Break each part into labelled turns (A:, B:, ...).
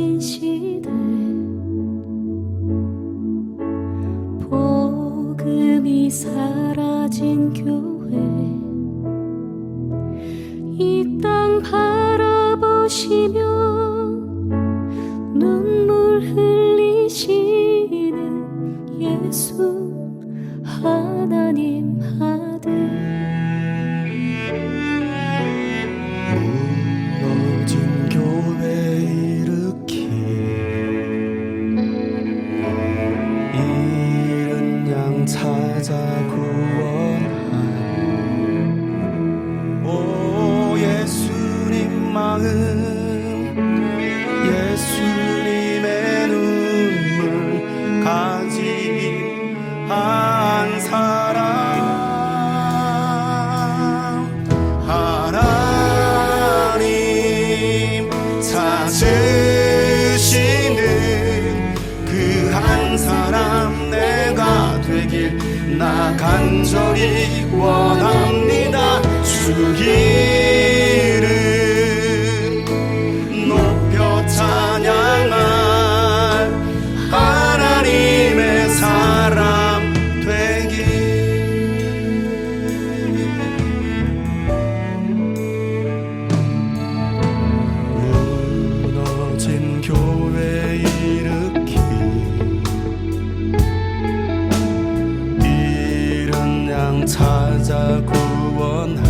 A: 무너진 시대 복음이 사라진 교회 이 땅 바라보시며 눈물 흘리시는 예수 하나님 아들
B: 무너진 교회 일으키 잃은 양 찾아 구원한 오 예수님 마음 예수님의 눈물 가지한 사람 하나님 찾으시는 그 한 사람 내가 되길 나 간절히 원합니다. 주 이름 높여 찬양할 하나님의 사람 되길 무너진 교회 일으키 잃은 양 찾아 구원한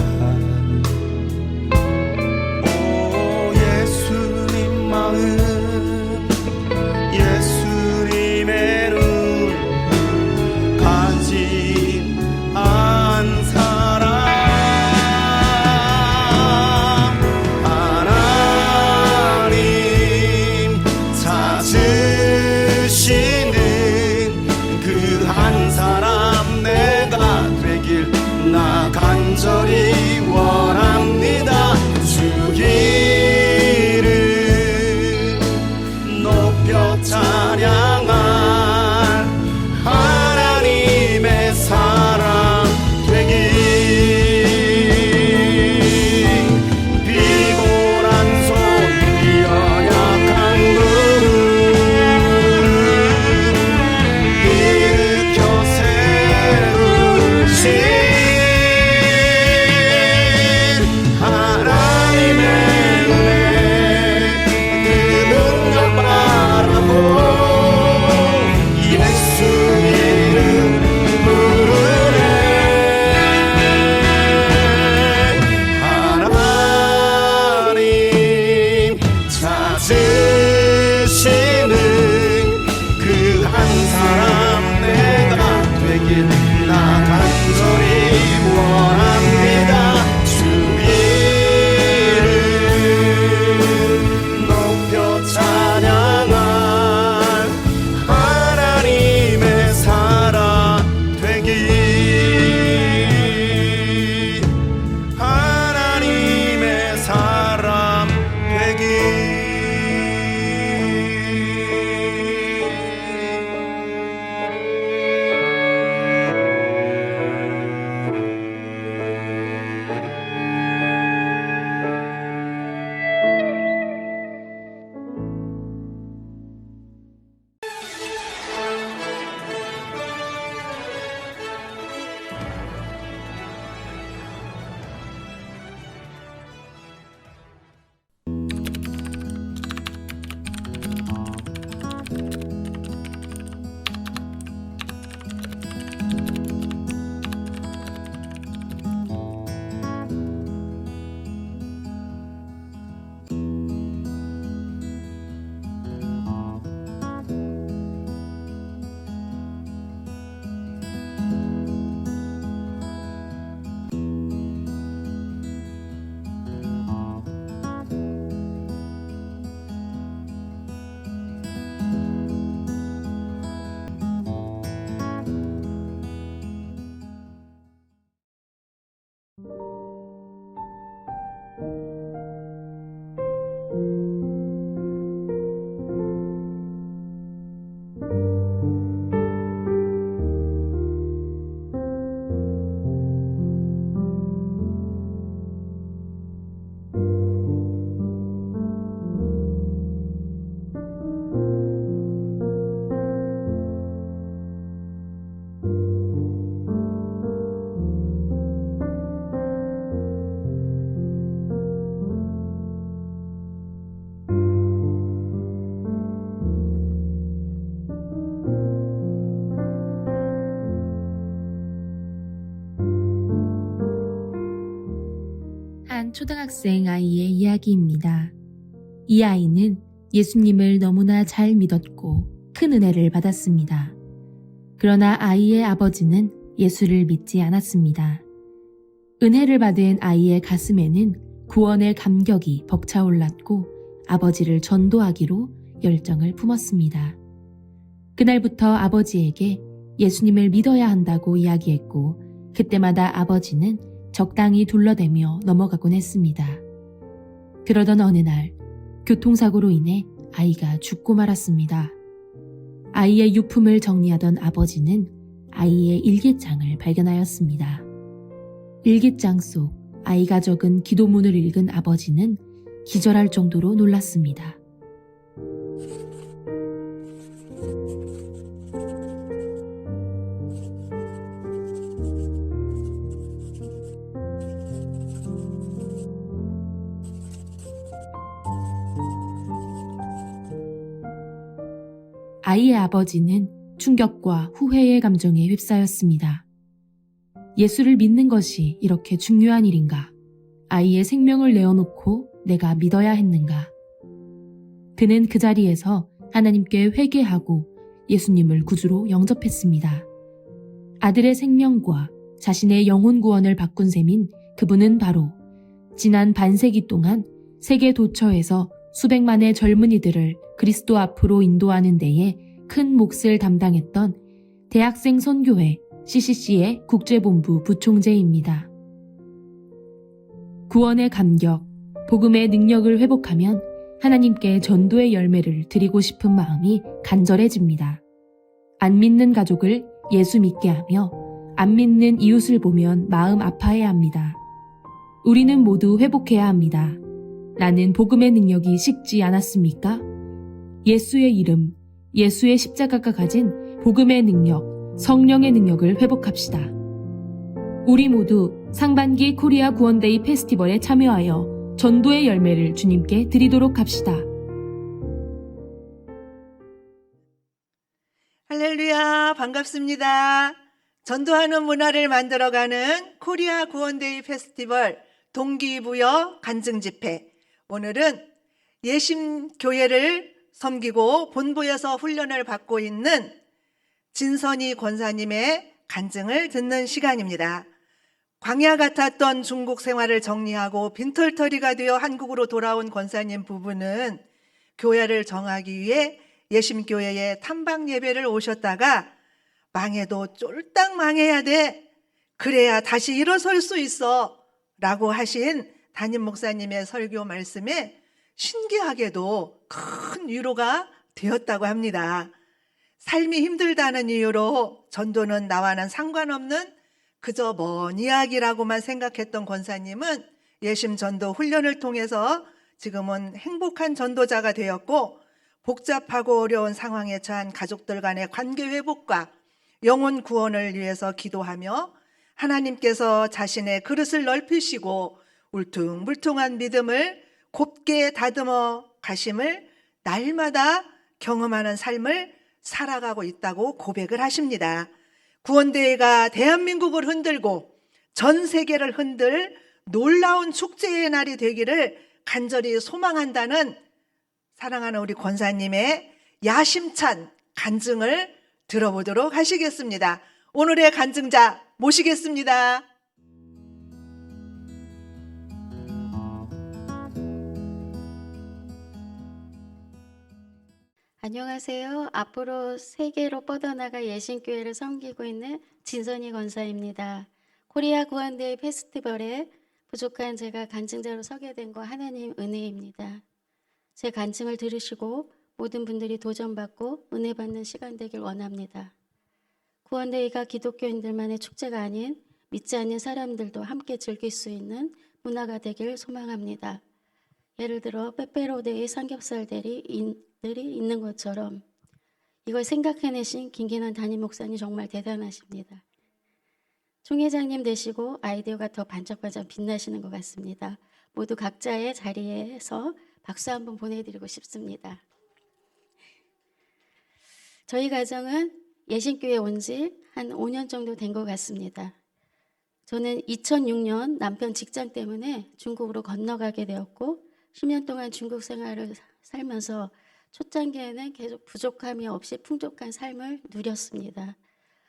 C: 초등학생 아이의 이야기입니다. 이 아이는 예수님을 너무나 잘 믿었고 큰 은혜를 받았습니다. 그러나 아이의 아버지는 예수를 믿지 않았습니다. 은혜를 받은 아이의 가슴에는 구원의 감격이 벅차올랐고 아버지를 전도하기로 열정을 품었습니다. 그날부터 아버지에게 예수님을 믿어야 한다고 이야기했고 그때마다 아버지는 적당히 둘러대며 넘어가곤 했습니다. 그러던 어느 날 교통사고로 인해 아이가 죽고 말았습니다. 아이의 유품을 정리하던 아버지는 아이의 일기장을 발견하였습니다. 일기장 속 아이가 적은 기도문을 읽은 아버지는 기절할 정도로 놀랐습니다. 아이의 아버지는 충격과 후회의 감정에 휩싸였습니다. 예수를 믿는 것이 이렇게 중요한 일인가? 아이의 생명을 내어놓고 내가 믿어야 했는가? 그는 그 자리에서 하나님께 회개하고 예수님을 구주로 영접했습니다. 아들의 생명과 자신의 영혼 구원을 바꾼 셈인 그분은 바로 지난 반세기 동안 세계 도처에서 수백만의 젊은이들을 그리스도 앞으로 인도하는 데에 큰 몫을 담당했던 대학생 선교회 CCC의 국제본부 부총재입니다. 구원의 감격, 복음의 능력을 회복하면 하나님께 전도의 열매를 드리고 싶은 마음이 간절해집니다. 안 믿는 가족을 예수 믿게 하며 안 믿는 이웃을 보면 마음 아파해야 합니다. 우리는 모두 회복해야 합니다. 나는 복음의 능력이 식지 않았습니까? 예수의 이름, 예수의 십자가가 가진 복음의 능력, 성령의 능력을 회복합시다. 우리 모두 상반기 코리아 구원데이 페스티벌에 참여하여 전도의 열매를 주님께 드리도록 합시다.
D: 할렐루야, 반갑습니다. 전도하는 문화를 만들어가는 코리아 구원데이 페스티벌 동기부여 간증집회. 오늘은 예심교회를 섬기고 본부에서 훈련을 받고 있는 진선희 권사님의 간증을 듣는 시간입니다. 광야 같았던 중국 생활을 정리하고 빈털터리가 되어 한국으로 돌아온 권사님 부부는 교회를 정하기 위해 예심교회에 탐방 예배를 오셨다가 망해도 쫄딱 망해야 돼. 그래야 다시 일어설 수 있어. 라고 하신 담임 목사님의 설교 말씀에 신기하게도 큰 위로가 되었다고 합니다. 삶이 힘들다는 이유로 전도는 나와는 상관없는 그저 먼 이야기라고만 생각했던 권사님은 예심 전도 훈련을 통해서 지금은 행복한 전도자가 되었고 복잡하고 어려운 상황에 처한 가족들 간의 관계 회복과 영혼 구원을 위해서 기도하며 하나님께서 자신의 그릇을 넓히시고 울퉁불퉁한 믿음을 곱게 다듬어 가심을 날마다 경험하는 삶을 살아가고 있다고 고백을 하십니다. 구원대회가 대한민국을 흔들고 전 세계를 흔들 놀라운 축제의 날이 되기를 간절히 소망한다는 사랑하는 우리 권사님의 야심찬 간증을 들어보도록 하시겠습니다. 오늘의 간증자 모시겠습니다.
E: 안녕하세요. 앞으로 세계로 뻗어나갈 예신교회를 섬기고 있는 진선희 권사입니다. 코리아 구원데이 페스티벌에 부족한 제가 간증자로 서게 된 거 하나님 은혜입니다. 제 간증을 들으시고 모든 분들이 도전받고 은혜 받는 시간 되길 원합니다. 구원데이가 기독교인들만의 축제가 아닌 믿지 않는 사람들도 함께 즐길 수 있는 문화가 되길 소망합니다. 예를 들어 빼빼로데이 삼겹살들이 있는 것처럼 이걸 생각해내신 김기난 담임 목사님 정말 대단하십니다. 총회장님 되시고 아이디어가 더 반짝반짝 빛나시는 것 같습니다. 모두 각자의 자리에서 박수 한번 보내드리고 싶습니다. 저희 가정은 예신교회 온 지 한 5년 정도 된 것 같습니다. 저는 2006년 남편 직장 때문에 중국으로 건너가게 되었고 10년 동안 중국 생활을 살면서 초창기에는 계속 부족함이 없이 풍족한 삶을 누렸습니다.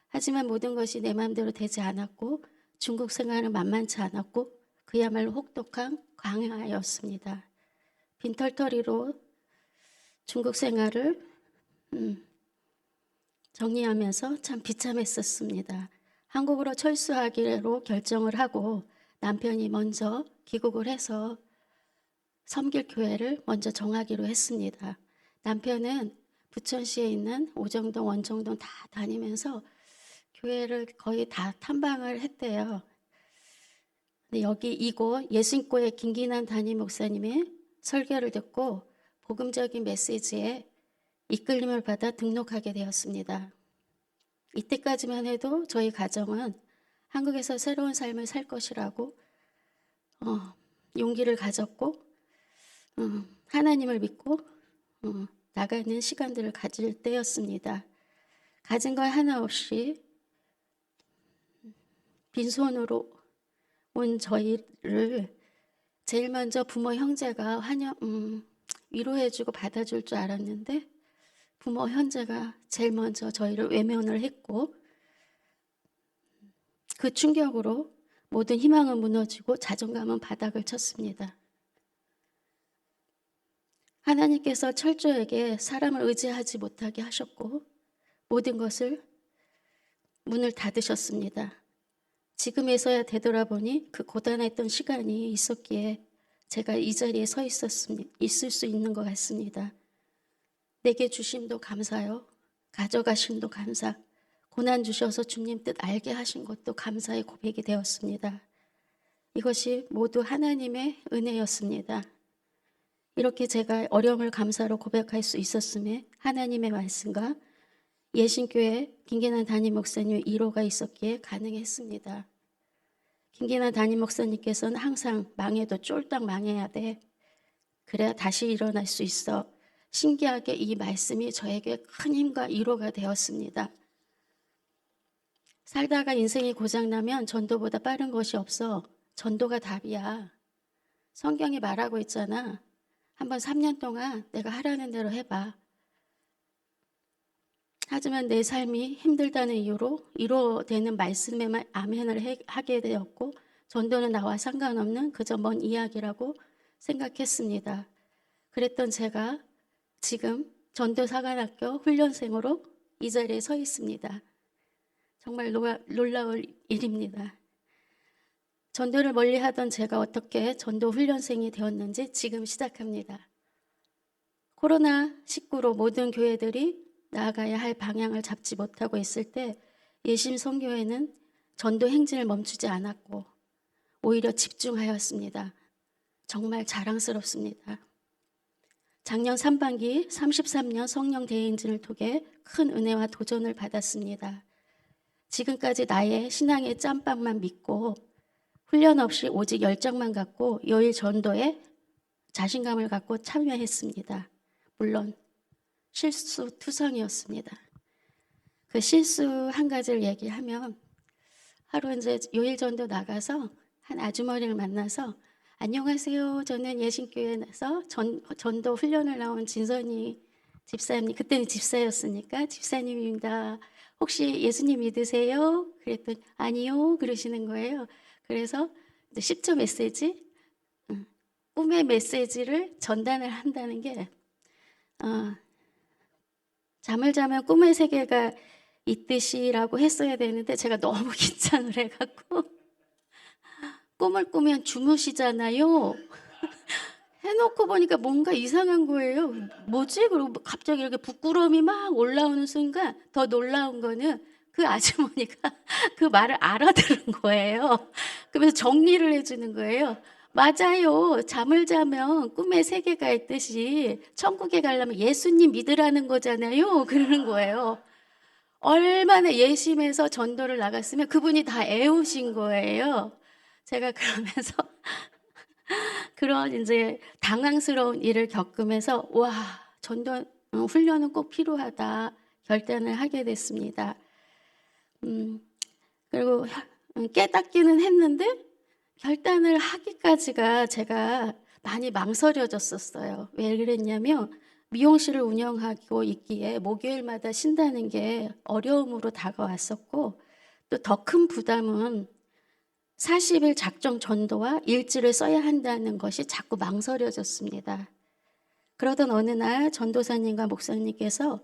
E: 하지만 모든 것이 내 마음대로 되지 않았고 중국 생활은 만만치 않았고 그야말로 혹독한 광야였습니다. 빈털터리로 중국 생활을 정리하면서 참 비참했었습니다. 한국으로 철수하기로 결정을 하고 남편이 먼저 귀국을 해서 섬길 교회를 먼저 정하기로 했습니다. 남편은 부천시에 있는 오정동, 원정동 다 다니면서 교회를 거의 다 탐방을 했대요. 근데 여기 이곳 예수님교회 김기난 담임 목사님의 설교를 듣고 복음적인 메시지에 이끌림을 받아 등록하게 되었습니다. 이때까지만 해도 저희 가정은 한국에서 새로운 삶을 살 것이라고 용기를 가졌고 하나님을 믿고 나가는 시간들을 가질 때였습니다. 가진 것 하나 없이 빈손으로 온 저희를 제일 먼저 부모 형제가 위로해주고 받아줄 줄 알았는데 부모 형제가 제일 먼저 저희를 외면을 했고 그 충격으로 모든 희망은 무너지고 자존감은 바닥을 쳤습니다. 하나님께서 철저하게 사람을 의지하지 못하게 하셨고 모든 것을 문을 닫으셨습니다. 지금에서야 되돌아보니 그 고단했던 시간이 있었기에 제가 이 자리에 서 있을 수 있는 것 같습니다. 내게 주심도 감사요. 가져가심도 감사. 고난 주셔서 주님 뜻 알게 하신 것도 감사의 고백이 되었습니다. 이것이 모두 하나님의 은혜였습니다. 이렇게 제가 어려움을 감사로 고백할 수 있었음에 하나님의 말씀과 예신교회 김기난 담임 목사님의 위로가 있었기에 가능했습니다. 김기난 담임 목사님께서는 항상 망해도 쫄딱 망해야 돼. 그래야 다시 일어날 수 있어. 신기하게 이 말씀이 저에게 큰 힘과 위로가 되었습니다. 살다가 인생이 고장나면 전도보다 빠른 것이 없어. 전도가 답이야. 성경이 말하고 있잖아. 한번 3년 동안 내가 하라는 대로 해봐. 하지만 내 삶이 힘들다는 이유로 위로되는 말씀에만 아멘을 하게 되었고 전도는 나와 상관없는 그저 먼 이야기라고 생각했습니다. 그랬던 제가 지금 전도사관학교 훈련생으로 이 자리에 서 있습니다. 정말 놀라울 일입니다. 전도를 멀리하던 제가 어떻게 전도 훈련생이 되었는지 지금 시작합니다. 코로나19로 모든 교회들이 나아가야 할 방향을 잡지 못하고 있을 때 예심선교회는 전도 행진을 멈추지 않았고 오히려 집중하였습니다. 정말 자랑스럽습니다. 작년 상반기 33년 성령 대행진을 통해 큰 은혜와 도전을 받았습니다. 지금까지 나의 신앙의 짬밥만 믿고 훈련 없이 오직 열정만 갖고 요일 전도에 자신감을 갖고 참여했습니다. 물론 실수투성이었습니다. 그 실수 한 가지를 얘기하면 하루 이제 요일 전도 나가서 한 아주머니를 만나서 안녕하세요. 저는 예신교회에서 전도 훈련을 나온 진선이 집사님, 그때는 집사였으니까 집사님입니다. 혹시 예수님 믿으세요? 그랬더니 아니요 그러시는 거예요. 그래서 10초 메시지, 꿈의 메시지를 전달을 한다는 게 잠을 자면 꿈의 세계가 있듯이라고 했어야 되는데 제가 너무 긴장을 해갖고 꿈을 꾸면 주무시잖아요. 해놓고 보니까 뭔가 이상한 거예요. 뭐지? 그리고 갑자기 이렇게 부끄러움이 막 올라오는 순간 더 놀라운 거는 그 아주머니가 그 말을 알아들은 거예요. 그러면서 정리를 해주는 거예요. 맞아요. 잠을 자면 꿈의 세계가 있듯이 천국에 가려면 예수님 믿으라는 거잖아요. 그러는 거예요. 얼마나 예심해서 전도를 나갔으면 그분이 다 애우신 거예요. 제가 그러면서 그런 이제 당황스러운 일을 겪으면서 와, 전도 훈련은 꼭 필요하다 결단을 하게 됐습니다. 그리고 깨닫기는 했는데 결단을 하기까지가 제가 많이 망설여졌었어요. 왜 그랬냐면 미용실을 운영하고 있기에 목요일마다 쉰다는 게 어려움으로 다가왔었고, 또 더 큰 부담은 40일 작정 전도와 일지를 써야 한다는 것이 자꾸 망설여졌습니다. 그러던 어느 날 전도사님과 목사님께서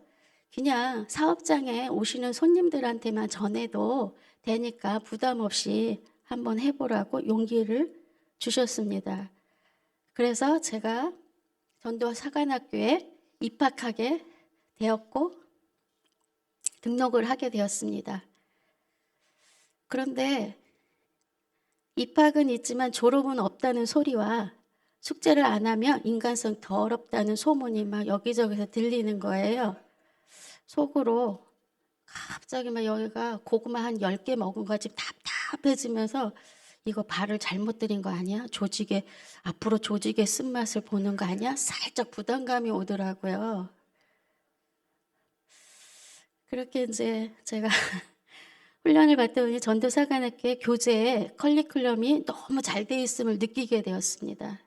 E: 그냥 사업장에 오시는 손님들한테만 전해도 되니까 부담 없이 한번 해보라고 용기를 주셨습니다. 그래서 제가 전도 사관학교에 입학하게 되었고 등록을 하게 되었습니다. 그런데 입학은 있지만 졸업은 없다는 소리와 숙제를 안 하면 인간성 더럽다는 소문이 막 여기저기서 들리는 거예요. 속으로 갑자기 막 여기가 고구마 한 10개 먹은 거 지금 답답해지면서 이거 발을 잘못 들인 거 아니야? 조직에 앞으로 조직의 쓴맛을 보는 거 아니야? 살짝 부담감이 오더라고요. 그렇게 이제 제가 훈련을 받다 보니 전도사관학교의 교재에 커리큘럼이 너무 잘 돼 있음을 느끼게 되었습니다.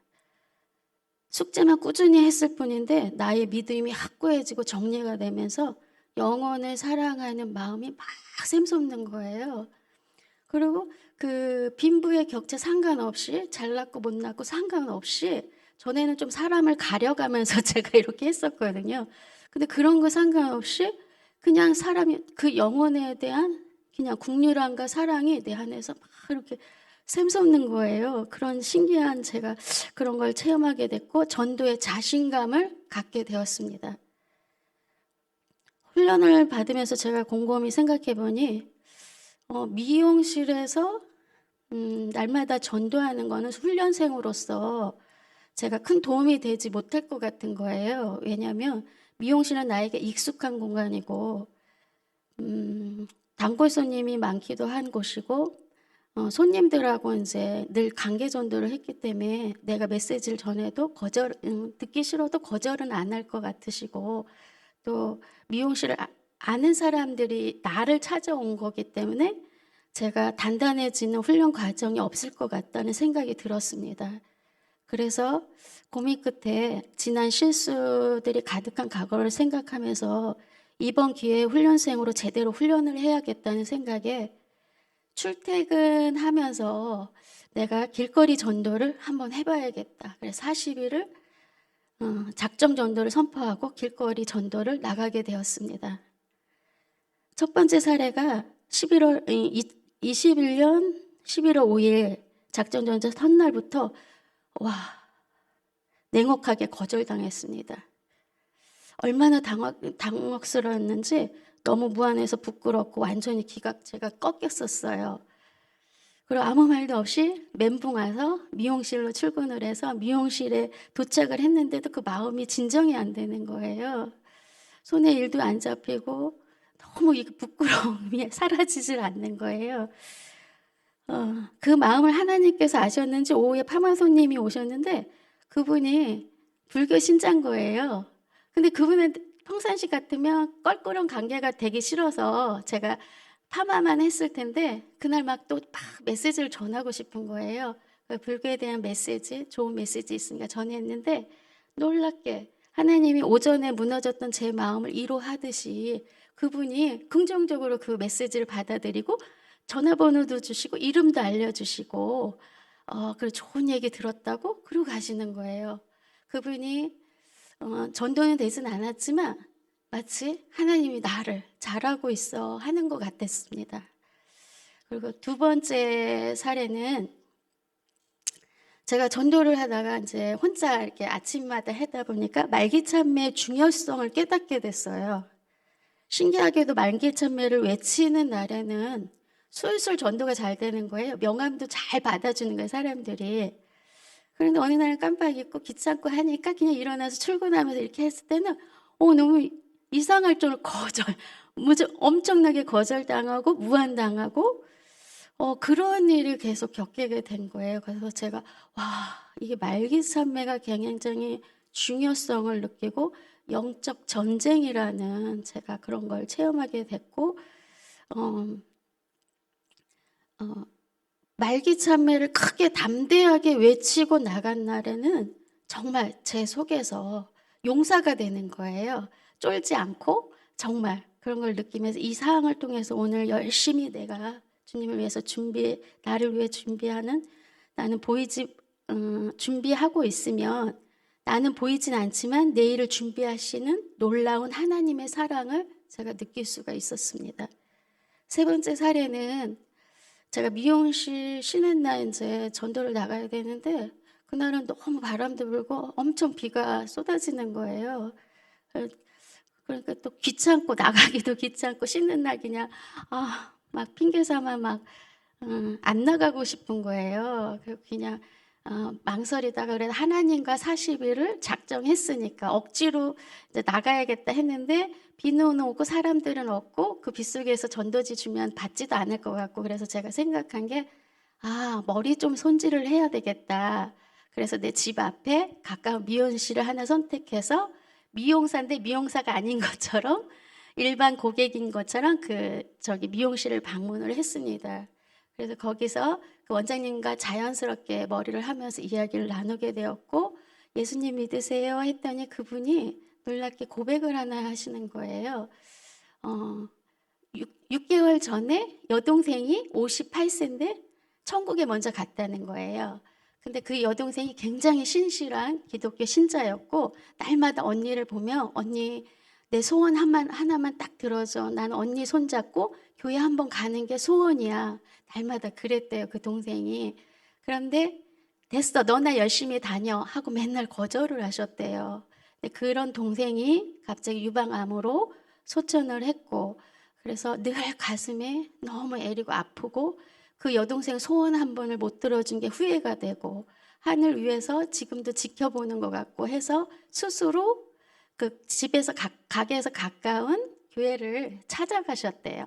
E: 숙제만 꾸준히 했을 뿐인데 나의 믿음이 확고해지고 정리가 되면서 영혼을 사랑하는 마음이 막 샘솟는 거예요. 그리고 그 빈부의 격차 상관없이 잘났고 못났고 상관없이 전에는 좀 사람을 가려가면서 제가 이렇게 했었거든요. 근데 그런 거 상관없이 그냥 사람이 그 영혼에 대한 그냥 국률함과 사랑이 내 안에서 막 이렇게 샘솟는 거예요. 그런 신기한 제가 그런 걸 체험하게 됐고 전도의 자신감을 갖게 되었습니다. 훈련을 받으면서 제가 곰곰이 생각해 보니 미용실에서 날마다 전도하는 거는 훈련생으로서 제가 큰 도움이 되지 못할 것 같은 거예요. 왜냐하면 미용실은 나에게 익숙한 공간이고 단골 손님이 많기도 한 곳이고 손님들하고 이제 늘 관계 전도를 했기 때문에 내가 메시지를 전해도 듣기 싫어도 거절은 안 할 것 같으시고, 또 미용실을 아는 사람들이 나를 찾아온 거기 때문에 제가 단단해지는 훈련 과정이 없을 것 같다는 생각이 들었습니다. 그래서 고민 끝에 지난 실수들이 가득한 과거를 생각하면서 이번 기회에 훈련생으로 제대로 훈련을 해야겠다는 생각에 출퇴근하면서 내가 길거리 전도를 한번 해봐야겠다. 그래서 40일을 작정 전도를 선포하고 길거리 전도를 나가게 되었습니다. 첫 번째 사례가 21년 11월 5일 작정 전도 첫날부터 냉혹하게 거절당했습니다. 얼마나 당혹스러웠는지 너무 무안해서 부끄럽고 완전히 제가 꺾였었어요. 그리고 아무 말도 없이 멘붕 와서 미용실로 출근을 해서 미용실에 도착을 했는데도 그 마음이 진정이 안 되는 거예요. 손에 일도 안 잡히고 너무 이 부끄러움이 사라지질 않는 거예요. 그 마음을 하나님께서 아셨는지 오후에 파마 손님이 오셨는데 그분이 불교 신자인 거예요. 근데 그분은 평상시 같으면 껄끄러운 관계가 되기 싫어서 제가 파마만 했을 텐데 그날 막 또 메시지를 전하고 싶은 거예요. 불교에 대한 메시지, 좋은 메시지 있으니까 전했는데 놀랍게 하나님이 오전에 무너졌던 제 마음을 위로하듯이 그분이 긍정적으로 그 메시지를 받아들이고 전화번호도 주시고 이름도 알려주시고 그리고 좋은 얘기 들었다고 그러고 가시는 거예요. 그분이 전도는 되진 않았지만 마치 하나님이 나를 잘하고 있어 하는 것 같았습니다. 그리고 두 번째 사례는 제가 전도를 하다가 이제 혼자 이렇게 아침마다 하다 보니까 말기참매의 중요성을 깨닫게 됐어요. 신기하게도 말기참매를 외치는 날에는 술술 전도가 잘 되는 거예요. 명함도 잘 받아주는 거예요, 사람들이. 그런데 어느 날 깜빡 잊고 귀찮고 하니까 그냥 일어나서 출근하면서 이렇게 했을 때는 너무 이상할 정도로 엄청나게 거절당하고 무안당하고 그런 일을 계속 겪게 된 거예요. 그래서 제가 이게 말기참매가 굉장히 중요성을 느끼고 영적 전쟁이라는 제가 그런 걸 체험하게 됐고 말기 참매를 크게 담대하게 외치고 나간 날에는 정말 제 속에서 용사가 되는 거예요. 쫄지 않고 정말 그런 걸 느끼면서 이 사항을 통해서 오늘 열심히 내가 주님을 위해서 나를 위해 준비하는, 나는 준비하고 있으면 나는 보이진 않지만 내일을 준비하시는 놀라운 하나님의 사랑을 제가 느낄 수가 있었습니다. 세 번째 사례는 제가 미용실 쉬는 날 이제 전도를 나가야 되는데 그날은 너무 바람도 불고 엄청 비가 쏟아지는 거예요. 그러니까 또 귀찮고 나가기도 귀찮고 쉬는 날 그냥 막 핑계 삼아 막 안 나가고 싶은 거예요. 그냥 망설이다가 그래도 하나님과 40일을 작정했으니까 억지로 이제 나가야겠다 했는데 비는 오고 사람들은 없고 그 빗속에서 전도지 주면 받지도 않을 것 같고 그래서 제가 생각한 게 머리 좀 손질을 해야 되겠다. 그래서 내 집 앞에 가까운 미용실을 하나 선택해서 미용사인데 미용사가 아닌 것처럼 일반 고객인 것처럼 저기 미용실을 방문을 했습니다. 그래서 거기서 그 원장님과 자연스럽게 머리를 하면서 이야기를 나누게 되었고 예수님 믿으세요 했더니 그분이 놀랍게 고백을 하나 하시는 거예요. 6개월 전에 여동생이 58세인데 천국에 먼저 갔다는 거예요. 근데 그 여동생이 굉장히 신실한 기독교 신자였고 날마다 언니를 보면 언니 내 소원 하나만 딱 들어줘. 난 언니 손잡고 교회 한번 가는 게 소원이야. 날마다 그랬대요, 그 동생이. 그런데 됐어, 너나 열심히 다녀 하고 맨날 거절을 하셨대요. 근데 그런 동생이 갑자기 유방암으로 소천을 했고 그래서 늘 가슴에 너무 애리고 아프고 그 여동생 소원 한 번을 못 들어준 게 후회가 되고 하늘 위에서 지금도 지켜보는 것 같고 해서 스스로 그 집에서 가게에서 가까운 교회를 찾아가셨대요.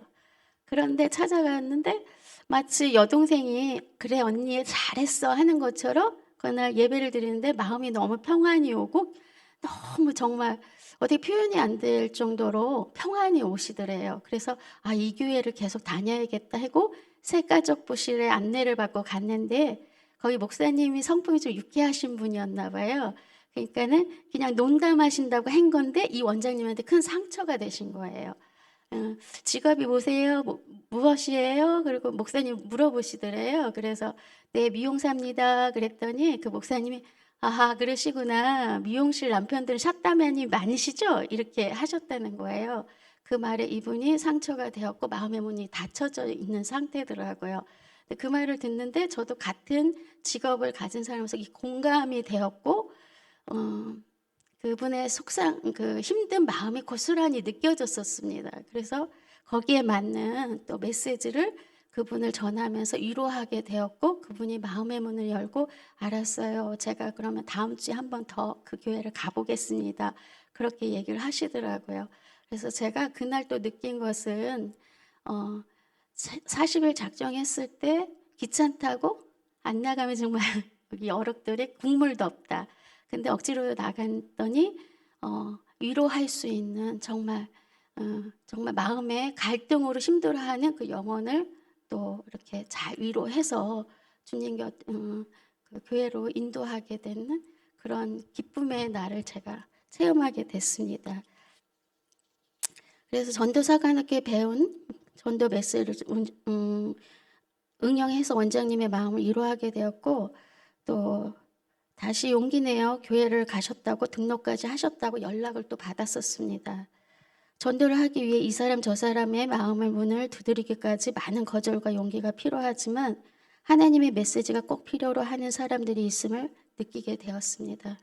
E: 그런데 찾아갔는데 마치 여동생이 그래 언니 잘했어 하는 것처럼 그날 예배를 드리는데 마음이 너무 평안이 오고 너무 정말 어떻게 표현이 안 될 정도로 평안이 오시더래요. 그래서 이 교회를 계속 다녀야겠다 하고 새가족부실에 안내를 받고 갔는데 거기 목사님이 성품이 좀 유쾌하신 분이었나 봐요. 그러니까는 그냥 농담하신다고 한 건데 이 원장님한테 큰 상처가 되신 거예요. 직업이 뭐세요? 무엇이에요? 그리고 목사님 물어보시더래요. 그래서 네, 미용사입니다. 그랬더니 그 목사님이 그러시구나. 미용실 남편들 샷다면이 많으시죠? 이렇게 하셨다는 거예요. 그 말에 이분이 상처가 되었고 마음의 문이 닫혀져 있는 상태더라고요. 그 말을 듣는데 저도 같은 직업을 가진 사람으로서 공감이 되었고 그분의 그 힘든 마음이 고스란히 느껴졌었습니다. 그래서 거기에 맞는 또 메시지를 그분을 전하면서 위로하게 되었고 그분이 마음의 문을 열고 알았어요. 제가 그러면 다음 주에 한 번 더 그 교회를 가보겠습니다. 그렇게 얘기를 하시더라고요. 그래서 제가 그날 또 느낀 것은 40일 작정했을 때 귀찮다고 안 나가면 정말 여기 어록들이 국물도 없다. 근데 억지로 나갔더니 위로할 수 있는 정말 마음의 갈등으로 힘들어하는 그 영혼을 또 이렇게 잘 위로해서 주님 그 교회로 인도하게 되는 그런 기쁨의 날을 제가 체험하게 됐습니다. 그래서 전도사관학교에 배운 전도 메시지를 응용해서 원장님의 마음을 위로하게 되었고 또 다시 용기 내어 교회를 가셨다고 등록까지 하셨다고 연락을 또 받았었습니다. 전도를 하기 위해 이 사람 저 사람의 마음의 문을 두드리기까지 많은 거절과 용기가 필요하지만 하나님의 메시지가 꼭 필요로 하는 사람들이 있음을 느끼게 되었습니다.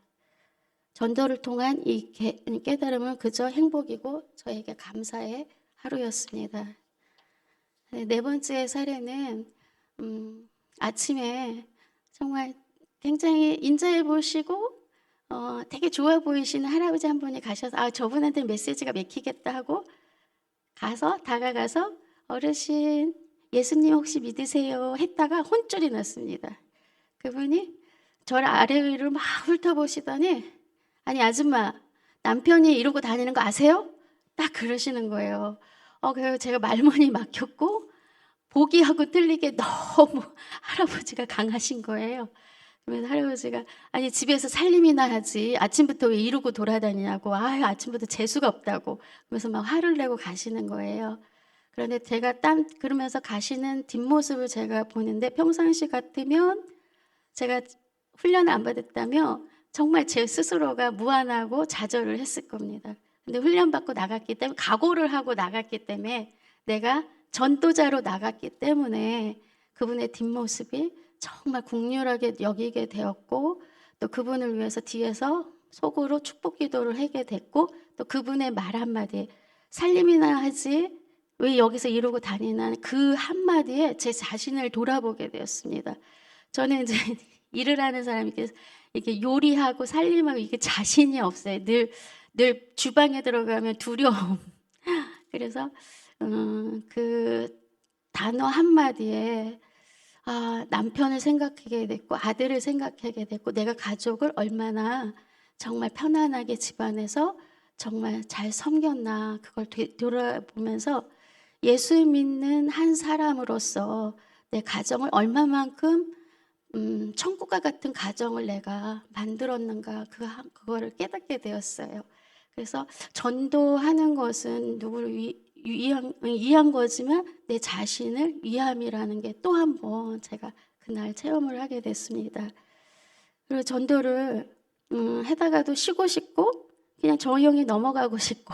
E: 전도를 통한 이 깨달음은 그저 행복이고 저에게 감사의 하루였습니다. 네 번째 사례는 아침에 정말 굉장히 인자해 보시고 되게 좋아 보이시는 할아버지 한 분이 가셔서 저분한테 메시지가 맥히겠다 하고 다가가서 어르신 예수님 혹시 믿으세요? 했다가 혼쭐이 났습니다. 그분이 저를 아래 위로 막 훑어보시더니 아니 아줌마 남편이 이러고 다니는 거 아세요? 딱 그러시는 거예요. 그래서 제가 말문이 막혔고 보기하고 틀리게 너무 할아버지가 강하신 거예요. 그래서 할아버지가 아니 집에서 살림이나 하지 아침부터 왜 이러고 돌아다니냐고 아유 아침부터 재수가 없다고 그러면서 막 화를 내고 가시는 거예요. 그런데 제가 그러면서 가시는 뒷모습을 제가 보는데 평상시 같으면 제가 훈련을 안 받았다면 정말 제 스스로가 무안하고 좌절을 했을 겁니다. 근데 훈련 받고 나갔기 때문에 각오를 하고 나갔기 때문에 내가 전도자로 나갔기 때문에 그분의 뒷모습이 정말 국률하게 여기게 되었고 또 그분을 위해서 뒤에서 속으로 축복 기도를 하게 됐고 또 그분의 말 한마디 살림이나 하지 왜 여기서 이러고 다니나 그 한마디에 제 자신을 돌아보게 되었습니다. 저는 이제 일을 하는 사람이 이렇게 요리하고 살림하고 이게 자신이 없어요. 늘 주방에 들어가면 두려움. 그래서 그 단어 한마디에 남편을 생각하게 됐고 아들을 생각하게 됐고 내가 가족을 얼마나 정말 편안하게 집안에서 정말 잘 섬겼나 그걸 돌아보면서 예수 믿는 한 사람으로서 내 가정을 얼마만큼 천국과 같은 가정을 내가 만들었는가 그거를 깨닫게 되었어요. 그래서 전도하는 것은 누구를 위한 거지만 내 자신을 위함이라는 게 또 한 번 제가 그날 체험을 하게 됐습니다. 그리고 전도를 해다가도 쉬고 싶고 그냥 조용히 넘어가고 싶고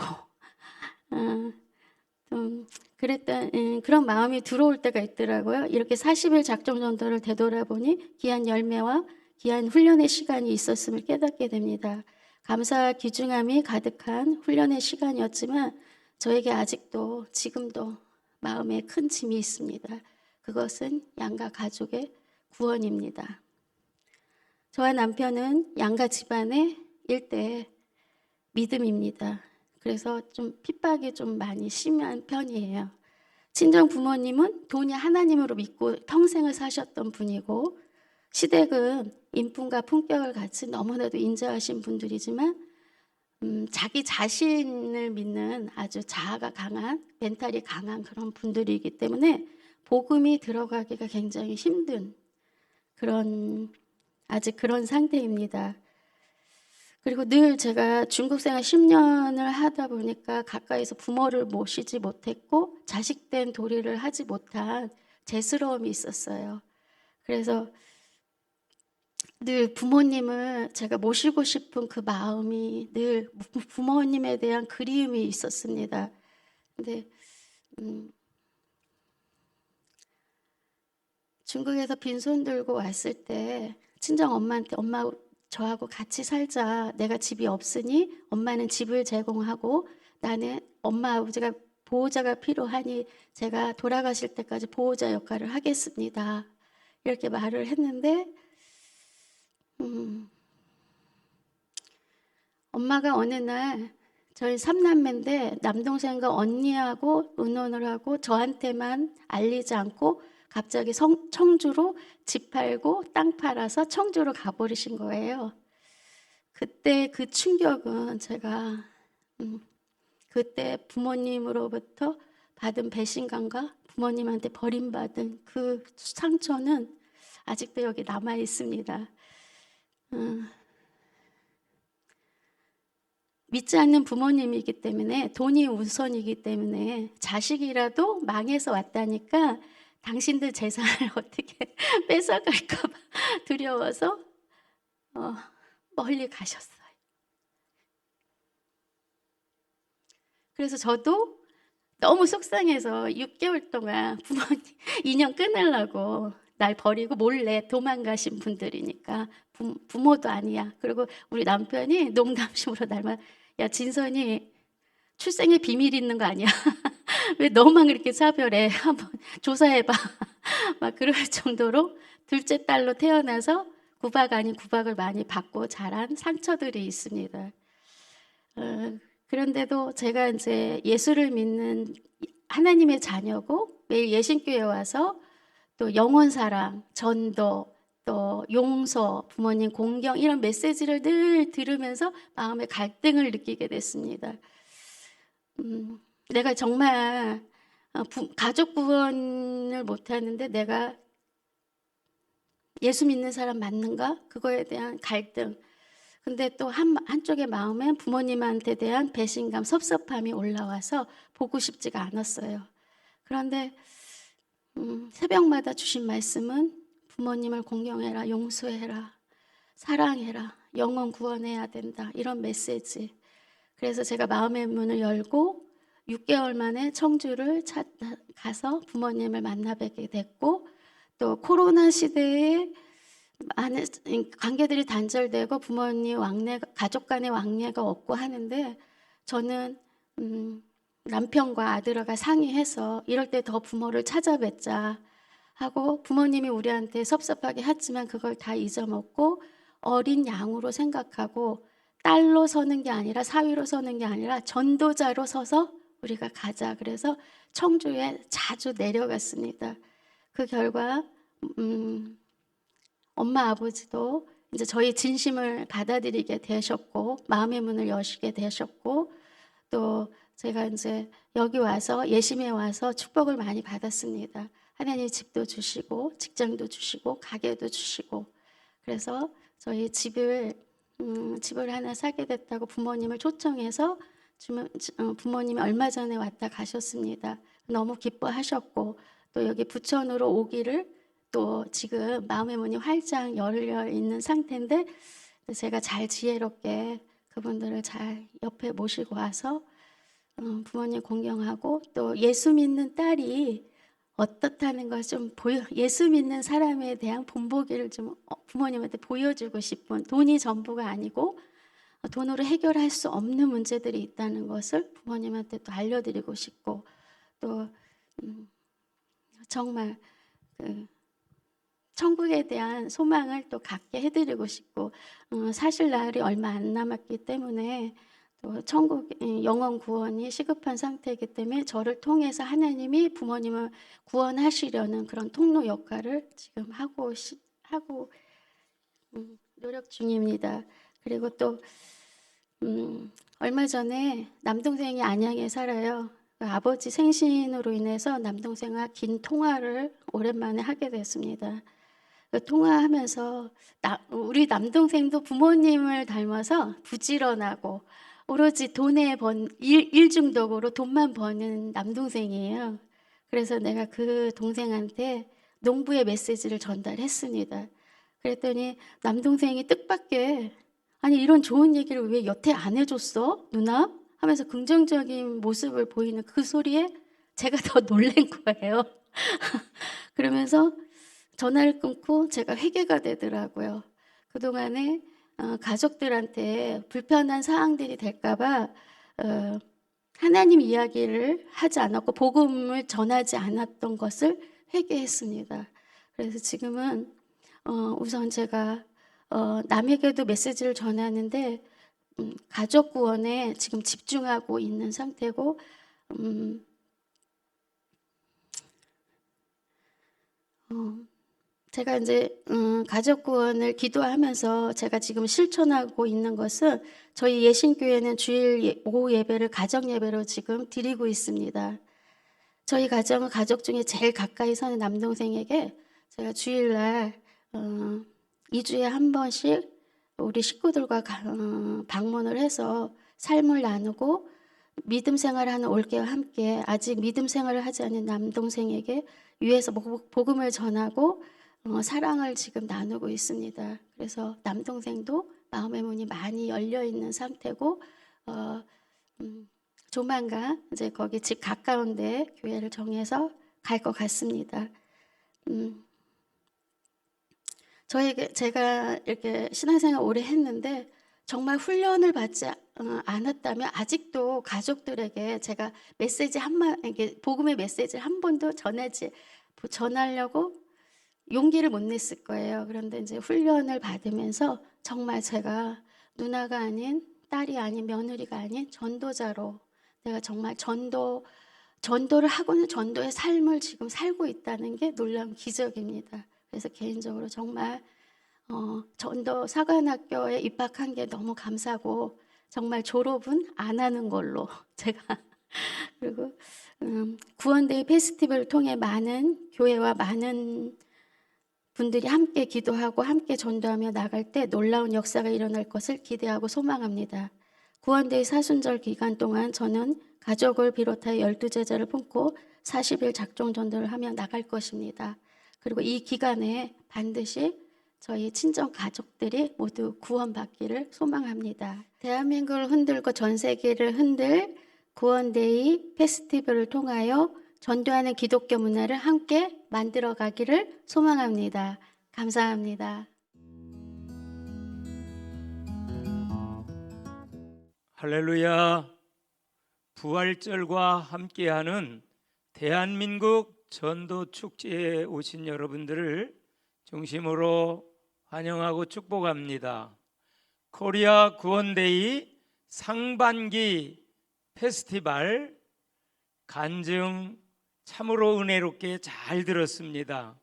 E: 그런 마음이 들어올 때가 있더라고요. 이렇게 40일 작정 전도를 되돌아보니 귀한 열매와 귀한 훈련의 시간이 있었음을 깨닫게 됩니다. 감사와 귀중함이 가득한 훈련의 시간이었지만 저에게 아직도 지금도 마음에 큰 짐이 있습니다. 그것은 양가 가족의 구원입니다. 저와 남편은 양가 집안의 일대 믿음입니다. 그래서 좀 핍박이 좀 많이 심한 편이에요. 친정 부모님은 돈이 하나님으로 믿고 평생을 사셨던 분이고 시댁은 인품과 품격을 같이 너무나도 인정하신 분들이지만 자기 자신을 믿는 아주 자아가 강한 멘탈이 강한 그런 분들이기 때문에 복음이 들어가기가 굉장히 힘든 아직 그런 상태입니다. 그리고 늘 제가 중국 생활 10년을 하다 보니까 가까이서 부모를 모시지 못했고 자식된 도리를 하지 못한 죄스러움이 있었어요. 그래서 늘 부모님을 제가 모시고 싶은 그 마음이 늘 부모님에 대한 그리움이 있었습니다. 근데 중국에서 빈손 들고 왔을 때 친정 엄마한테 엄마 저하고 같이 살자. 내가 집이 없으니 엄마는 집을 제공하고 나는 엄마 아버지가 보호자가 필요하니 제가 돌아가실 때까지 보호자 역할을 하겠습니다. 이렇게 말을 했는데 엄마가 어느 날 저희 3남매인데 남동생과 언니하고 의논을 하고 저한테만 알리지 않고 갑자기 청주로 집 팔고 땅 팔아서 청주로 가버리신 거예요. 그때 그 충격은 제가 그때 부모님으로부터 받은 배신감과 부모님한테 버림받은 그 상처는 아직도 여기 남아 있습니다. 믿지 않는 부모님이기 때문에 돈이 우선이기 때문에 자식이라도 망해서 왔다니까 당신들 재산을 어떻게 뺏어갈까 봐 두려워서 멀리 가셨어요. 그래서 저도 너무 속상해서 6개월 동안 부모님 인연 끊으려고 날 버리고 몰래 도망가신 분들이니까 부모도 아니야. 그리고 우리 남편이 농담식으로 날마다 야 진선이 출생에 비밀 있는 거 아니야? 왜 너만 그렇게 차별해? 한번 조사해봐. 막 그럴 정도로 둘째 딸로 태어나서 구박 아닌 구박을 많이 받고 자란 상처들이 있습니다. 그런데도 제가 이제 예수를 믿는 하나님의 자녀고 매일 예신교회 와서 또 영혼사랑, 전도, 또 용서, 부모님 공경 이런 메시지를 늘 들으면서 마음의 갈등을 느끼게 됐습니다. 내가 정말 가족 구원을 못하는데 내가 예수 믿는 사람 맞는가? 그거에 대한 갈등. 근데 또 한쪽의 마음엔 부모님한테 대한 배신감, 섭섭함이 올라와서 보고 싶지가 않았어요. 그런데 새벽마다 주신 말씀은 부모님을 공경해라, 용서해라, 사랑해라, 영혼 구원해야 된다, 이런 메시지. 그래서 제가 마음의 문을 열고 6개월 만에 청주를 가서 부모님을 만나 뵙게 됐고, 또 코로나 시대에 많은 관계들이 단절되고 부모님 가족 간의 왕래가 없고 하는데, 저는 남편과 아들과 상의해서 이럴 때 더 부모를 찾아뵙자 하고, 부모님이 우리한테 섭섭하게 했지만 그걸 다 잊어먹고 어린 양으로 생각하고, 딸로 서는 게 아니라, 사위로 서는 게 아니라 전도자로 서서 우리가 가자. 그래서 청주에 자주 내려갔습니다. 그 결과 엄마 아버지도 이제 저희 진심을 받아들이게 되셨고, 마음의 문을 여시게 되셨고, 또 제가 이제 여기 와서, 예심에 와서 축복을 많이 받았습니다. 하나님 집도 주시고, 직장도 주시고, 가게도 주시고. 그래서 저희 집을 하나 사게 됐다고 부모님을 초청해서 부모님이 얼마 전에 왔다 가셨습니다. 너무 기뻐하셨고, 또 여기 부천으로 오기를 또 지금 마음의 문이 활짝 열려 있는 상태인데, 제가 잘 지혜롭게 그분들을 잘 옆에 모시고 와서 부모님 공경하고, 또 예수 믿는 딸이 어떻다는 걸 좀 예수 믿는 사람에 대한 본보기를 좀 부모님한테 보여주고 싶은, 돈이 전부가 아니고 돈으로 해결할 수 없는 문제들이 있다는 것을 부모님한테 또 알려드리고 싶고, 또 정말 천국에 대한 소망을 또 갖게 해드리고 싶고, 사실 날이 얼마 안 남았기 때문에 또 천국 영원 구원이 시급한 상태이기 때문에 저를 통해서 하나님이 부모님을 구원하시려는 그런 통로 역할을 지금 하고 노력 중입니다. 그리고 또 얼마 전에 남동생이 안양에 살아요. 아버지 생신으로 인해서 남동생과 긴 통화를 오랜만에 하게 됐습니다. 그 통화하면서 우리 남동생도 부모님을 닮아서 부지런하고 오로지 돈에 일 중독으로 돈만 버는 남동생이에요. 그래서 내가 그 동생한테 농부의 메시지를 전달했습니다. 그랬더니 남동생이 뜻밖의, 아니 이런 좋은 얘기를 왜 여태 안 해줬어 누나? 하면서 긍정적인 모습을 보이는 그 소리에 제가 더 놀란 거예요. 그러면서 전화를 끊고 제가 회개가 되더라고요. 그동안에 가족들한테 불편한 사항들이 될까봐 하나님 이야기를 하지 않았고 복음을 전하지 않았던 것을 회개했습니다. 그래서 지금은 우선 제가 남에게도 메시지를 전하는데 가족 구원에 지금 집중하고 있는 상태고, 제가 이제 가족 구원을 기도하면서 제가 지금 실천하고 있는 것은, 저희 예신교회는 주일 오후 예배를 가정 예배로 지금 드리고 있습니다. 저희 가정은 가족 중에 제일 가까이 사는 남동생에게 제가 주일날 2주에 한 번씩 우리 식구들과 방문을 해서 삶을 나누고, 믿음 생활하는 올케와 함께 아직 믿음 생활을 하지 않은 남동생에게 위에서 복음을 전하고 사랑을 지금 나누고 있습니다. 그래서 남동생도 마음의 문이 많이 열려 있는 상태고, 조만간 이제 거기 집 가까운데 교회를 정해서 갈 것 같습니다. 제가 이렇게 신앙생활 오래 했는데 정말 훈련을 받지 않았다면 아직도 가족들에게 제가 복음의 메시지를 한 번도 전하려고 용기를 못 냈을 거예요. 그런데 이제 훈련을 받으면서 정말 제가 누나가 아닌, 딸이 아닌, 며느리가 아닌 전도자로 내가 정말 전도를 하고는 전도의 삶을 지금 살고 있다는 게 놀라운 기적입니다. 그래서 개인적으로 정말 전도 사관학교에 입학한 게 너무 감사하고, 정말 졸업은 안 하는 걸로 제가 그리고 구원데이 페스티벌을 통해 많은 교회와 많은 분들이 함께 기도하고 함께 전도하며 나갈 때 놀라운 역사가 일어날 것을 기대하고 소망합니다. 구원데이 사순절 기간 동안 저는 가족을 비롯하여 12제자를 품고 40일 작정 전도를 하며 나갈 것입니다. 그리고 이 기간에 반드시 저희 친정 가족들이 모두 구원받기를 소망합니다. 대한민국을 흔들고 전 세계를 흔들 구원데이 페스티벌을 통하여 전도하는 기독교 문화를 함께 만들어 가기를 소망합니다. 감사합니다.
F: 할렐루야. 부활절과 함께하는 대한민국 전도 축제에 오신 여러분들을 중심으로 환영하고 축복합니다. 코리아 구원데이 상반기 페스티벌 간증 참으로 은혜롭게 잘 들었습니다.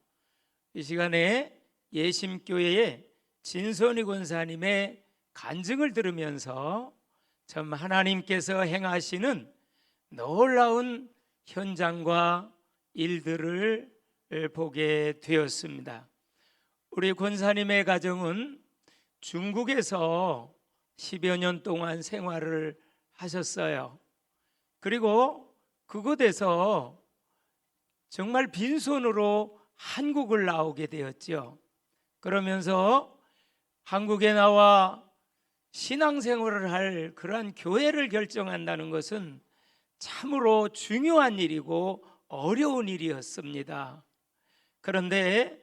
F: 이 시간에 예심교회의 진선희 권사님의 간증을 들으면서 참 하나님께서 행하시는 놀라운 현장과 일들을 보게 되었습니다. 우리 권사님의 가정은 중국에서 10여 년 동안 생활을 하셨어요. 그리고 그곳에서 정말 빈손으로 한국을 나오게 되었죠. 그러면서 한국에 나와 신앙생활을 할 그러한 교회를 결정한다는 것은 참으로 중요한 일이고 어려운 일이었습니다. 그런데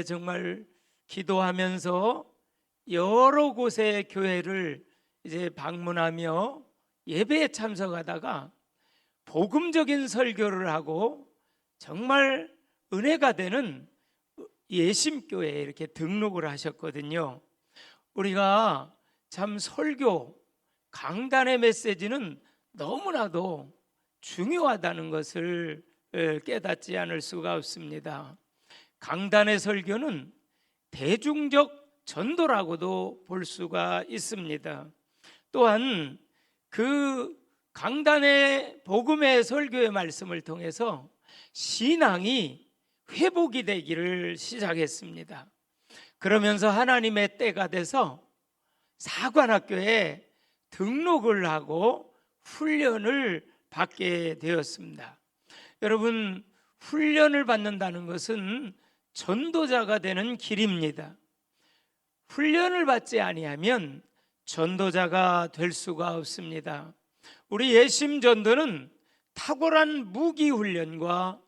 F: 정말 기도하면서 여러 곳의 교회를 이제 방문하며 예배에 참석하다가 복음적인 설교를 하고 정말 은혜가 되는 예심교회에 이렇게 등록을 하셨거든요. 우리가 참 설교, 강단의 메시지는 너무나도 중요하다는 것을 깨닫지 않을 수가 없습니다. 강단의 설교는 대중적 전도라고도 볼 수가 있습니다. 또한 그 강단의 복음의 설교의 말씀을 통해서 신앙이 회복이 되기를 시작했습니다. 그러면서 하나님의 때가 돼서 사관학교에 등록을 하고 훈련을 받게 되었습니다. 여러분, 훈련을 받는다는 것은 전도자가 되는 길입니다. 훈련을 받지 아니하면 전도자가 될 수가 없습니다. 우리 예심 전도는 탁월한 무기 훈련과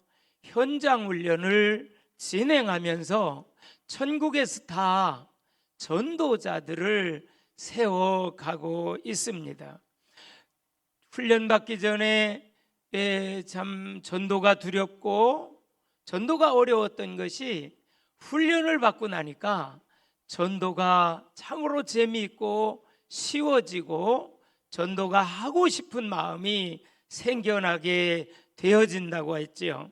F: 현장 훈련을 진행하면서 천국의 스타 전도자들을 세워가고 있습니다. 훈련 받기 전에 참 전도가 두렵고 전도가 어려웠던 것이 훈련을 받고 나니까 전도가 참으로 재미있고 쉬워지고 전도가 하고 싶은 마음이 생겨나게 되어진다고 했지요.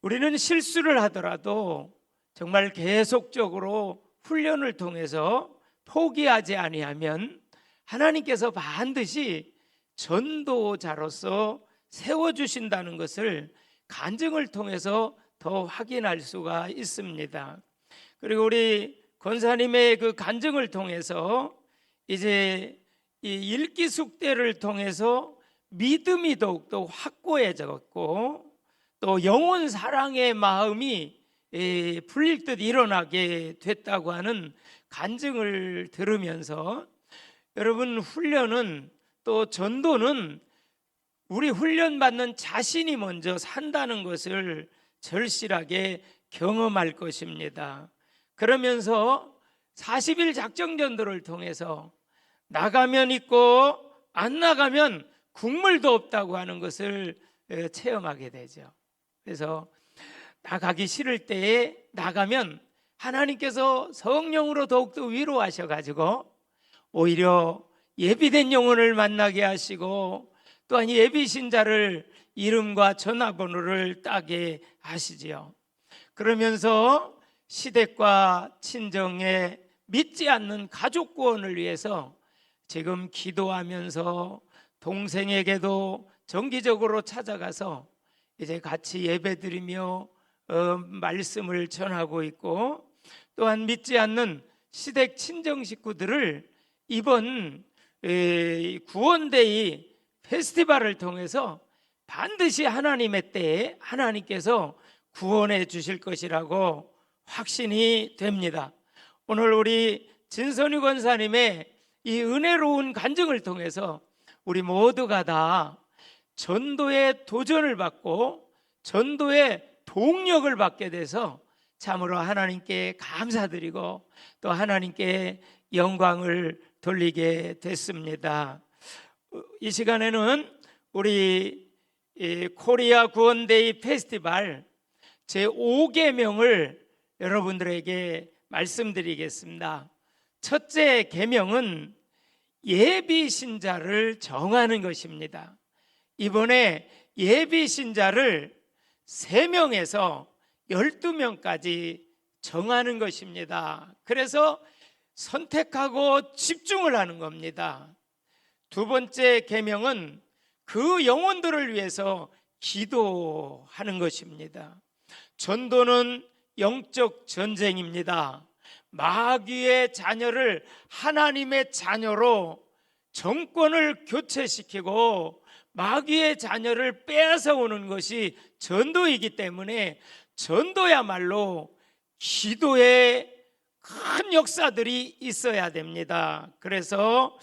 F: 우리는 실수를 하더라도 정말 계속적으로 훈련을 통해서 포기하지 아니하면 하나님께서 반드시 전도자로서 세워주신다는 것을 간증을 통해서 더 확인할 수가 있습니다. 그리고 우리 권사님의 그 간증을 통해서 이제 이 읽기 숙대를 통해서 믿음이 더욱더 확고해졌고 또 영혼 사랑의 마음이 불릴듯 일어나게 됐다고 하는 간증을 들으면서 여러분, 훈련은 또 전도는 우리 훈련받는 자신이 먼저 산다는 것을 절실하게 경험할 것입니다. 그러면서 40일 작정전도를 통해서 나가면 있고 안 나가면 국물도 없다고 하는 것을 체험하게 되죠. 그래서 나가기 싫을 때에 나가면 하나님께서 성령으로 더욱더 위로하셔가지고 오히려 예비된 영혼을 만나게 하시고 또한 예비신자를 이름과 전화번호를 따게 하시지요. 그러면서 시댁과 친정에 믿지 않는 가족 구원을 위해서 지금 기도하면서 동생에게도 정기적으로 찾아가서 이제 같이 예배드리며 말씀을 전하고 있고, 또한 믿지 않는 시댁 친정 식구들을 이번 구원데이 페스티벌을 통해서 반드시 하나님의 때에 하나님께서 구원해 주실 것이라고 확신이 됩니다. 오늘 우리 진선희 권사님의 이 은혜로운 간증을 통해서 우리 모두가 다 전도의 도전을 받고 전도의 동력을 받게 돼서 참으로 하나님께 감사드리고 또 하나님께 영광을 돌리게 됐습니다. 이 시간에는 우리 코리아 구원데이 페스티벌 제5계명을 여러분들에게 말씀드리겠습니다. 첫째 계명은 예비 신자를 정하는 것입니다. 이번에 예비 신자를 3명에서 12명까지 정하는 것입니다. 그래서 선택하고 집중을 하는 겁니다. 두 번째 계명은 그 영혼들을 위해서 기도하는 것입니다. 전도는 영적 전쟁입니다. 마귀의 자녀를 하나님의 자녀로 정권을 교체시키고 마귀의 자녀를 빼앗아오는 것이 전도이기 때문에 전도야말로 기도의 큰 역사들이 있어야 됩니다. 그래서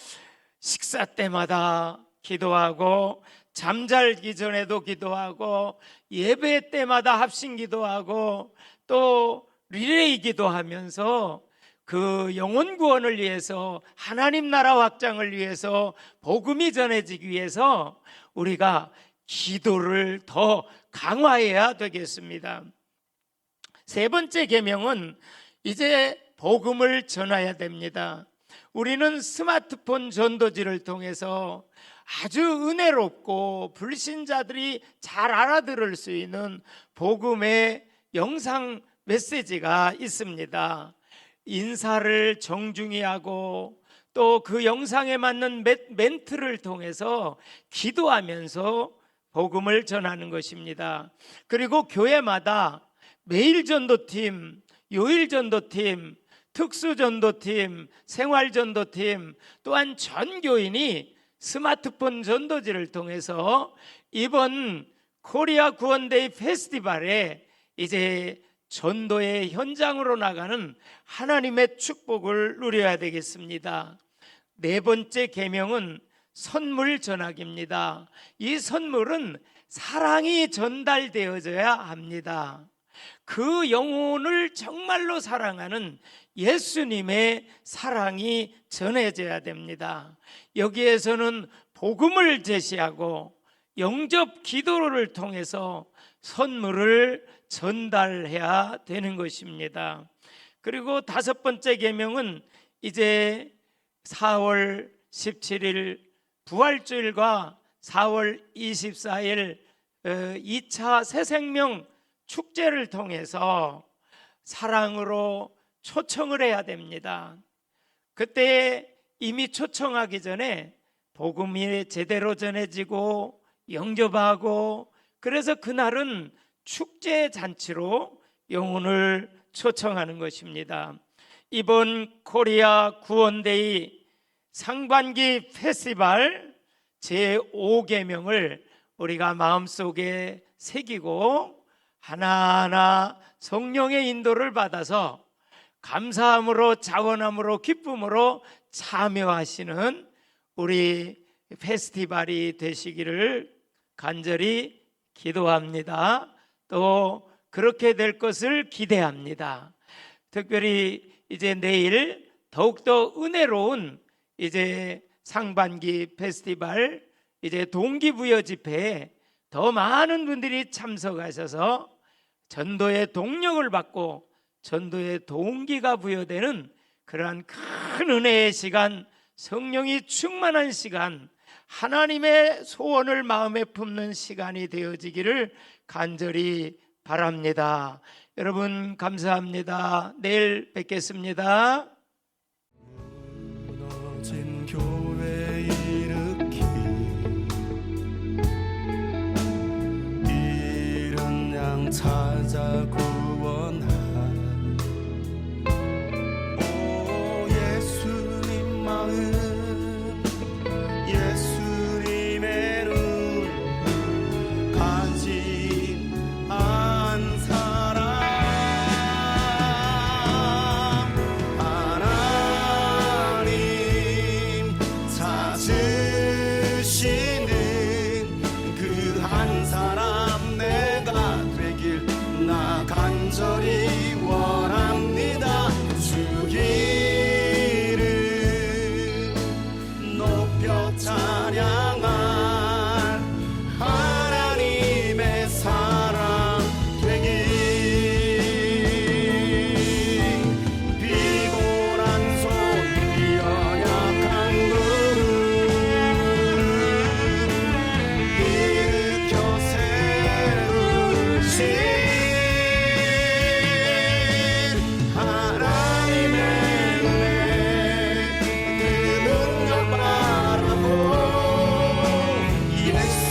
F: 식사 때마다 기도하고 잠잘기 전에도 기도하고 예배 때마다 합심 기도하고 또 리레이 기도하면서 그 영혼 구원을 위해서 하나님 나라 확장을 위해서 복음이 전해지기 위해서 우리가 기도를 더 강화해야 되겠습니다. 세 번째 계명은 이제 복음을 전해야 됩니다. 우리는 스마트폰 전도지를 통해서 아주 은혜롭고 불신자들이 잘 알아들을 수 있는 복음의 영상 메시지가 있습니다. 인사를 정중히 하고 또 그 영상에 맞는 멘트를 통해서 기도하면서 복음을 전하는 것입니다. 그리고 교회마다 매일 전도팀, 요일 전도팀, 특수 전도팀, 생활 전도팀, 또한 전 교인이 스마트폰 전도지를 통해서 이번 코리아 구원데이 페스티벌에 이제 전도의 현장으로 나가는 하나님의 축복을 누려야 되겠습니다. 네 번째 계명은 선물 전하기입니다. 이 선물은 사랑이 전달되어져야 합니다. 그 영혼을 정말로 사랑하는 예수님의 사랑이 전해져야 됩니다. 여기에서는 복음을 제시하고 영접 기도를 통해서 선물을 전달해야 되는 것입니다. 그리고 다섯 번째 계명은 이제 4월 17일 부활주일과 4월 24일 2차 새생명 축제를 통해서 사랑으로 초청을 해야 됩니다. 그때 이미 초청하기 전에 복음이 제대로 전해지고 영접하고 그래서 그날은 축제 잔치로 영혼을 초청하는 것입니다. 이번 코리아 구원데이 상반기 페스티벌 제5계명을 우리가 마음속에 새기고 하나하나 성령의 인도를 받아서 감사함으로 자원함으로 기쁨으로 참여하시는 우리 페스티벌이 되시기를 간절히 기도합니다. 또 그렇게 될 것을 기대합니다. 특별히 이제 내일 더욱더 은혜로운 이제 상반기 페스티벌 이제 동기부여 집회에 더 많은 분들이 참석하셔서 전도의 동력을 받고 전도의 동기가 부여되는 그러한 큰 은혜의 시간, 성령이 충만한 시간, 하나님의 소원을 마음에 품는 시간이 되어지기를 간절히 바랍니다. 여러분 감사합니다. 내일 뵙겠습니다.
B: 무너진 교회 일으키 찾아 구원할 오 예수님 마음 예수님의 눈 가진 한 사람 하나님 찾으시는 그 한 사람 내가 되길 나 간절히 원합니다. 주 이름 높여 찬양할 하나님의 사랑 되길 비굴한 손 연약한 무릎 일으켜 세우신 하나님의 은혜 그 능력 바라보 예수